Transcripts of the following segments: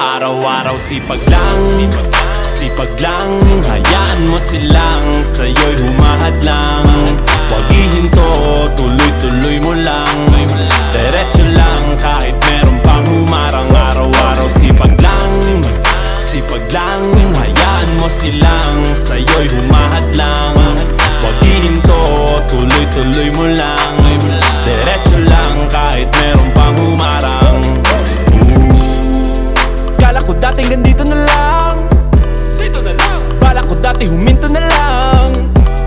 Araw-araw sipag lang, sipag lang. Hayaan mo silang sa'yo'y humahad lang. Huwag ihinto, tuloy-tuloy mo lang. Diretso lang kahit meron pang humarang. Araw-araw sipag lang, sipag lang. Hayaan mo silang sa'yo'y humahad lang. Huwag ihinto, tuloy-tuloy mo lang. Diretso lang kahit meron pang humarang. Kala ko dating ganito na lang, Dito na lang, bala ko dati huminto na lang.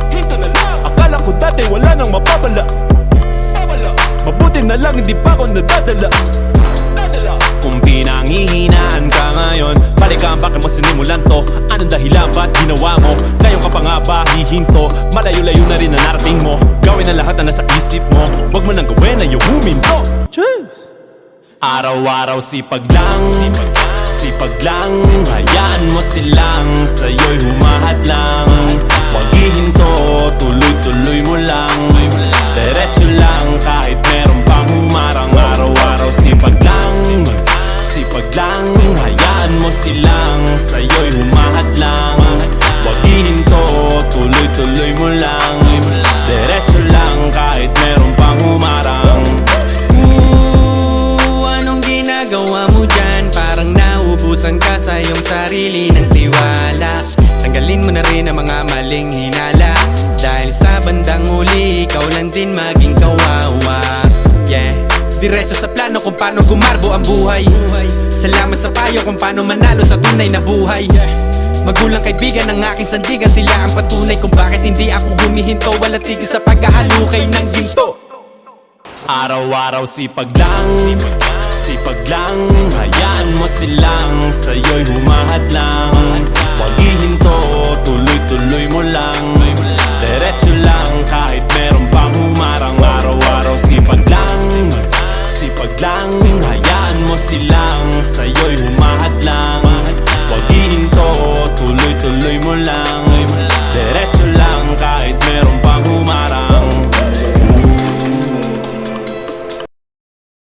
dito na lang, Akala ko dati wala nang mapapala. babala, Mabuti na lang hindi pa ako nadadala. dadala. Kung pinanghihinaan ka ngayon, balikan bakit mo sinimulan to. Anong dahilan ba't ginawa mo? Ngayon ka pa nga ba hihinto? Malayo-layo na rin na narating mo. Gawin ang lahat na nasa isip mo. Huwag mo nang gawin na yung huminto. Cheers! Araw-araw sipag lang, sipag lang. Hayaan mo silang sa'yo'y humahad lang. Huwag ihinto, tuloy-tuloy mo lang. Diretso lang kahit meron pang humarang. Araw-araw sipag lang, sipag lang. Hayaan mo silang sa'yo'y humahad lang. Huwag ihinto, tuloy-tuloy mo lang. Diretso lang kahit meron pang humarang. Anong ginagawa mo dyan? Parang naubusan ka sa iyong sarili ng tiwala. Tanggalin mo na rin ang mga maling hinala, dahil sa bandang huli, ikaw lang din maging kawawa. Yeah, diretso sa plano kung paano gumarbo ang buhay. Salamat sa payo kung paano manalo sa tunay na buhay. Magulang kaibigan ng aking sandigan, sila ang patunay kung bakit hindi ako humihinto. Walang tigil sa pagkahalukay ng ginto. Araw-araw sipag lang, sipag lang. Hayaan mo silang sa'yo'y humahad lang. Huwag ihinto, tuloy-tuloy mo lang. Diretso lang kahit meron pang humarang. Araw-araw sipag lang, sipag lang. Hayaan mo silang sa'yo'y humahad lang.